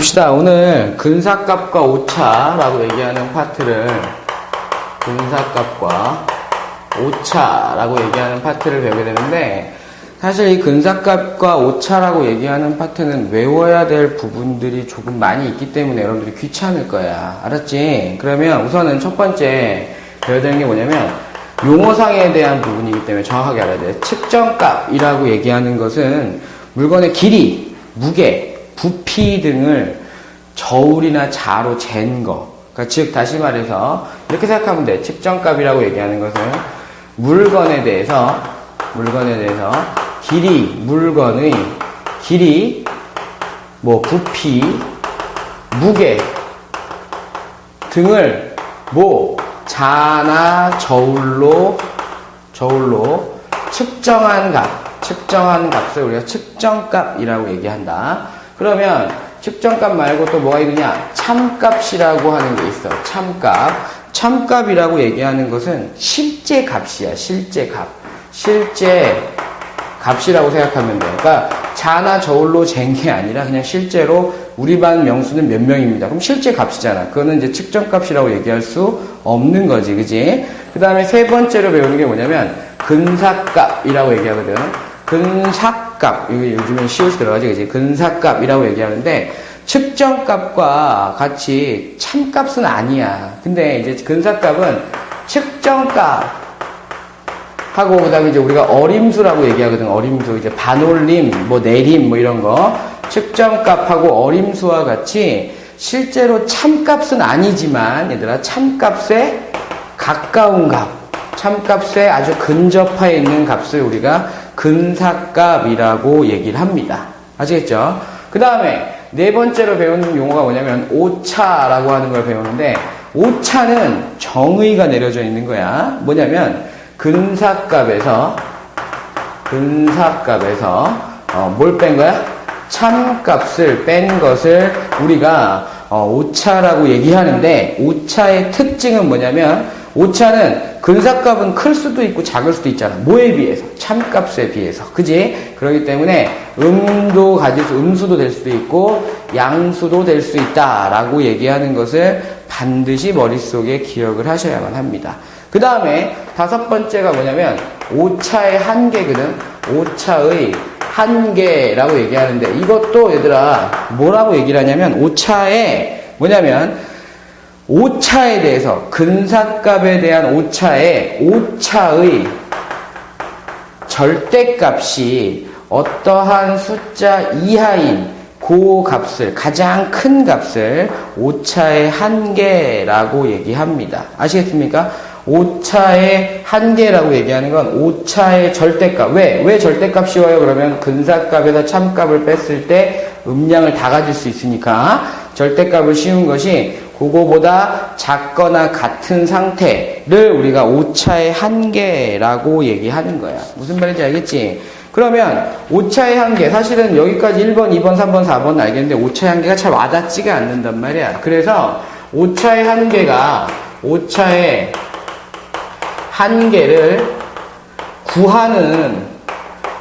봅시다. 오늘 근사값과 오차라고 얘기하는 파트를 근사값과 오차라고 얘기하는 파트를 배우게 되는데, 사실 이 근사값과 오차라고 얘기하는 파트는 외워야 될 부분들이 조금 많이 있기 때문에 여러분들이 귀찮을 거야. 알았지? 그러면 우선은 첫 번째 배워야 되는 게 뭐냐면 용어상에 대한 부분이기 때문에 정확하게 알아야 돼. 측정값이라고 얘기하는 것은 물건의 길이, 무게, 부피 등을 저울이나 자로 잰 거. 그러니까 즉 다시 말해서 이렇게 생각하면 돼. 측정값이라고 얘기하는 것은 물건에 대해서 길이, 물건의 길이, 부피, 무게 등을 자나 저울로 측정한 값을 우리가 측정값이라고 얘기한다. 그러면 측정값 말고 또 뭐가 있느냐? 참값이라고 하는 게 있어. 참값이라고 얘기하는 것은 실제 값이야. 실제 값이라고 생각하면 돼. 그러니까 자나 저울로 잰 게 아니라 그냥 실제로 우리 반 명수는 몇 명입니다. 그럼 실제 값이잖아. 그거는 이제 측정값이라고 얘기할 수 없는 거지. 그지? 그 다음에 세 번째로 배우는 게 뭐냐면 근사값이라고 얘기하거든. 근사값. 이게 요즘엔 시옷이 들어가지. 그지? 근사값이라고 얘기하는데 측정값과 같이 참값은 아니야. 근데 이제 근사값은 측정값 하고, 그 다음에 이제 우리가 어림수라고 얘기하거든. 어림수. 이제 반올림, 내림, 이런 거. 측정값하고 어림수와 같이 실제로 참값은 아니지만, 얘들아, 참값에 가까운 값, 참값에 아주 근접해 있는 값을 우리가 근사값이라고 얘기를 합니다. 아시겠죠? 그 다음에 네 번째로 배우는 용어가 뭐냐면 오차라고 하는 걸 배우는데, 오차는 정의가 내려져 있는 거야. 뭐냐면, 근사값에서 뭘 뺀 거야? 참값을 뺀 것을 우리가 오차라고 얘기하는데, 오차의 특징은 뭐냐면, 오차는 근사값은 클 수도 있고 작을 수도 있잖아. 뭐에 비해서? 참값에 비해서. 그지? 그렇기 때문에 음수도 될 수도 있고 양수도 될 수 있다라고 얘기하는 것을 반드시 머릿속에 기억을 하셔야만 합니다. 그 다음에 다섯 번째가 뭐냐면 오차의 한계거든. 오차의 한계라고 얘기하는데, 이것도 얘들아 뭐라고 얘기를 하냐면 오차에 대해서 근사값에 대한 오차의 절대값이 어떠한 숫자 이하인 그 값을, 가장 큰 값을 오차의 한계라고 얘기합니다. 아시겠습니까? 오차의 한계라고 얘기하는 건 오차의 절대값. 왜 절대값이 와요? 그러면 근사값에서 참값을 뺐을 때 음량을 다 가질 수 있으니까 절대값을 씌운 것이 그거보다 작거나 같은 상태를 우리가 오차의 한계라고 얘기하는 거야. 무슨 말인지 알겠지? 그러면 오차의 한계, 사실은 여기까지 1번, 2번, 3번, 4번은 알겠는데 오차의 한계가 잘 와닿지가 않는단 말이야. 그래서 오차의 한계를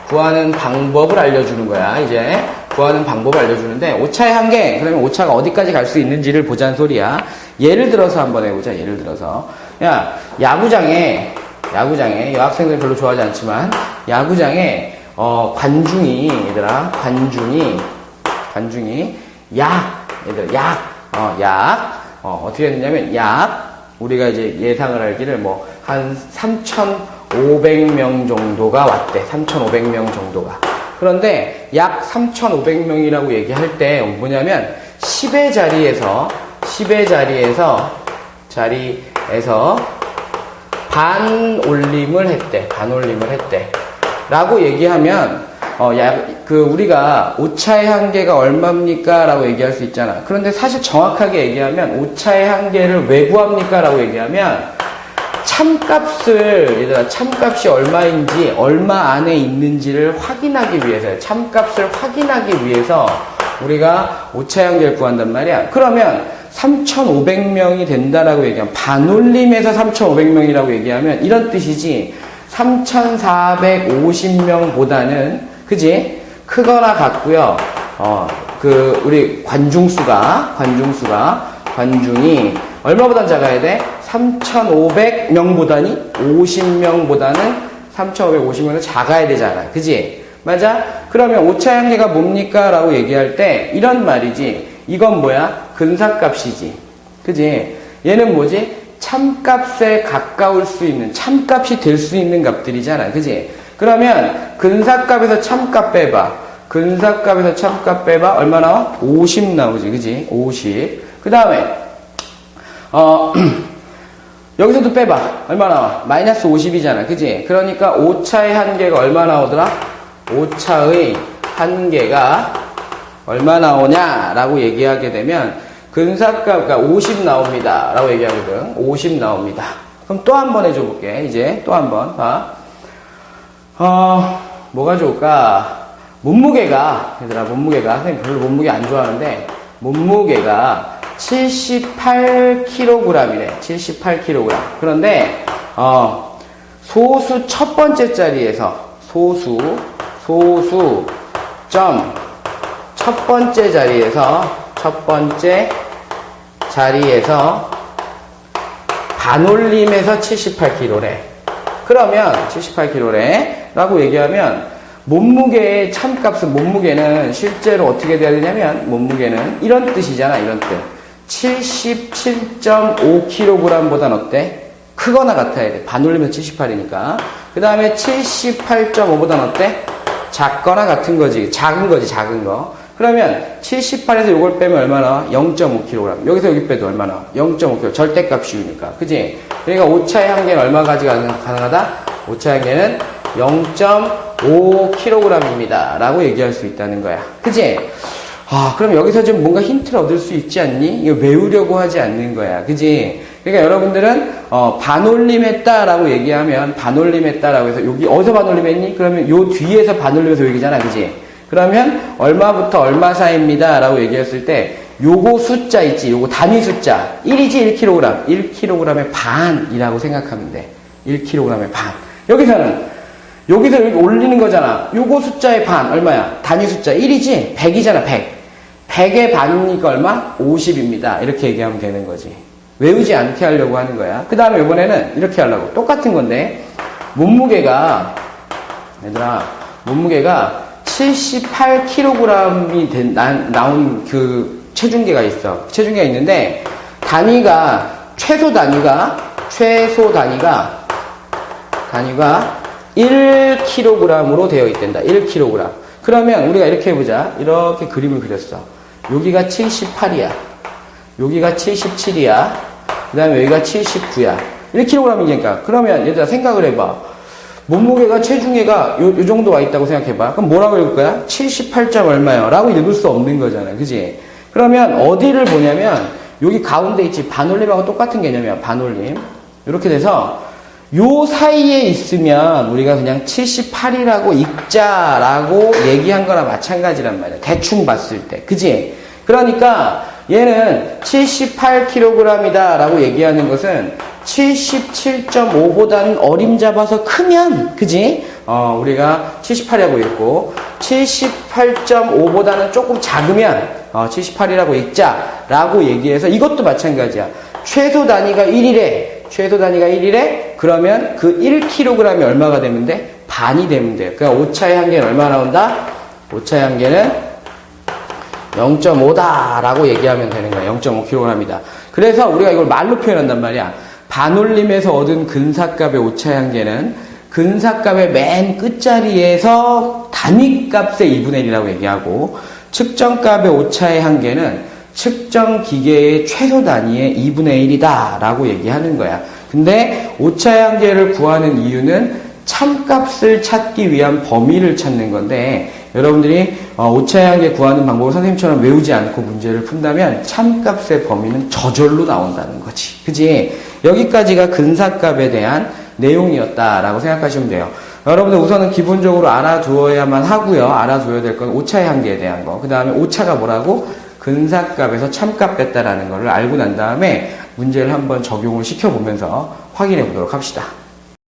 구하는 방법을 알려주는 거야. 이제 구하는 방법을 알려주는데, 오차의 한계, 그러면 오차가 어디까지 갈 수 있는지를 보자는 소리야. 예를 들어서 한번 해보자. 예를 들어서 야구장에 여학생들 별로 좋아하지 않지만 관중이 어떻게 했느냐면 우리가 이제 예상을 알기를 한 3,500명 정도가 왔대. 3,500명 정도가. 그런데 약 3,500명이라고 얘기할 때 뭐냐면 10의 자리에서 반올림을 했대. 라고 얘기하면 우리가 오차의 한계가 얼마입니까? 라고 얘기할 수 있잖아. 그런데 사실 정확하게 얘기하면 오차의 한계를 왜 구합니까? 라고 얘기하면 참값이 얼마인지, 얼마 안에 있는지를 확인하기 위해서요. 참값을 확인하기 위해서 우리가 오차의 한계를 구한단 말이야. 그러면 3,500명이 된다라고 얘기하면, 반올림에서 3,500명이라고 얘기하면 이런 뜻이지, 3,450명보다는 그지? 크거나 같고요. 우리 관중이 얼마보다 작아야 돼? 3,500명보다니 50명보다는 3,550명보다 작아야 되잖아. 그지? 맞아? 그러면 오차향계가 뭡니까? 라고 얘기할 때 이런 말이지. 이건 뭐야? 근사값이지. 그지? 얘는 뭐지? 참값에 가까울 수 있는, 참값이 될 수 있는 값들이잖아. 그지? 그러면 근사값에서 참값 빼봐. 근사값에서 참값 빼봐. 얼마 나와? 50 나오지. 그지? 50. 그 다음에 여기서도 빼봐. 얼마 나와? 마이너스 50이잖아. 그지? 그러니까 오차의 한계가 얼마 나오더라? 오차의 한계가 얼마 나오냐? 라고 얘기하게 되면 근사값가 50 나옵니다. 라고 얘기하거든. 50 나옵니다. 그럼 또 한 번 해줘 볼게. 이제 또 한 번 봐. 뭐가 좋을까? 몸무게가, 얘들아, 선생님 별로 몸무게 안 좋아하는데, 몸무게가 78kg이래. 78kg. 그런데, 소수 첫 번째 자리에서, 첫 번째 자리에서, 반올림에서 78kg래. 그러면, 78kg래. 라고 얘기하면, 몸무게의 참값은, 몸무게는 실제로 어떻게 돼야 되냐면, 몸무게는 이런 뜻이잖아, 이런 뜻. 77.5kg보단 어때? 크거나 같아야 돼. 반올리면 78이니까. 그 다음에 78.5보단 어때? 작거나 같은 거지. 작은 거. 그러면 78에서 이걸 빼면 얼마 나와? 0.5kg. 여기서 여기 빼도 얼마 나와? 0.5kg. 절대값이니까. 그지? 그러니까 오차의 한계는 얼마까지 가능하다? 오차의 한계는 0.5kg입니다. 라고 얘기할 수 있다는 거야. 그지? 그럼 여기서 좀 뭔가 힌트를 얻을 수 있지 않니? 이거 외우려고 하지 않는 거야. 그지? 그러니까 여러분들은, 반올림했다라고 얘기하면, 반올림했다라고 해서, 여기 어디서 반올림했니? 그러면 요 뒤에서 반올림해서 얘기잖아. 그지? 그러면, 얼마부터 얼마 사이입니다. 라고 얘기했을 때, 요거 숫자 있지? 요거 단위 숫자. 1이지 1kg. 1kg의 반이라고 생각하면 돼. 1kg의 반. 여기서 여기 올리는 거잖아. 요거 숫자의 반, 얼마야? 단위 숫자 1이지? 100이잖아, 100. 100의 반이니까 얼마? 50입니다. 이렇게 얘기하면 되는 거지. 외우지 않게 하려고 하는 거야. 그 다음에 이번에는 이렇게 하려고. 똑같은 건데, 몸무게가 78kg이 나온 그 체중계가 있어. 체중계가 있는데, 최소 단위가 1kg으로 되어 있단다. 1kg. 그러면 우리가 이렇게 해보자. 이렇게 그림을 그렸어. 여기가 78이야. 여기가 77이야. 그 다음에 여기가 79야. 1kg이니까. 그러면 얘들아 생각을 해봐. 몸무게가 체중계가 요 정도 와 있다고 생각해봐. 그럼 뭐라고 읽을 거야? 78점 얼마요? 라고 읽을 수 없는 거잖아. 그지? 그러면 어디를 보냐면 여기 가운데 있지. 반올림하고 똑같은 개념이야. 반올림. 이렇게 돼서 요 사이에 있으면 우리가 그냥 78이라고 읽자라고 얘기한 거나 마찬가지란 말이야. 대충 봤을 때. 그지? 그러니까 얘는 78kg이다 라고 얘기하는 것은 77.5보다는 어림잡아서 크면, 그지? 우리가 78이라고 읽고 78.5보다는 조금 작으면 78이라고 읽자라고 얘기해서 이것도 마찬가지야. 최소 단위가 1이래. 그러면 그 1kg이 얼마가 되면 돼? 반이 되면 돼. 그러니까 오차의 한계는 얼마 나온다? 오차의 한계는 0.5다라고 얘기하면 되는 거야. 0.5kg이다. 그래서 우리가 이걸 말로 표현한단 말이야. 반올림에서 얻은 근사값의 오차의 한계는 근사값의 맨 끝자리에서 단위값의 2분의 1이라고 얘기하고, 측정값의 오차의 한계는 측정 기계의 최소 단위의 2분의 1이다 라고 얘기하는 거야. 근데 오차의 한계를 구하는 이유는 참값을 찾기 위한 범위를 찾는 건데, 여러분들이 오차의 한계 구하는 방법을 선생님처럼 외우지 않고 문제를 푼다면 참값의 범위는 저절로 나온다는 거지. 그지? 여기까지가 근사값에 대한 내용이었다라고 생각하시면 돼요. 여러분들 우선은 기본적으로 알아두어야만 하고요. 알아둬야 될 건 오차의 한계에 대한 거. 그 다음에 오차가 뭐라고? 근사값에서 참값 뺐다라는 거를 알고 난 다음에 문제를 한번 적용을 시켜보면서 확인해 보도록 합시다.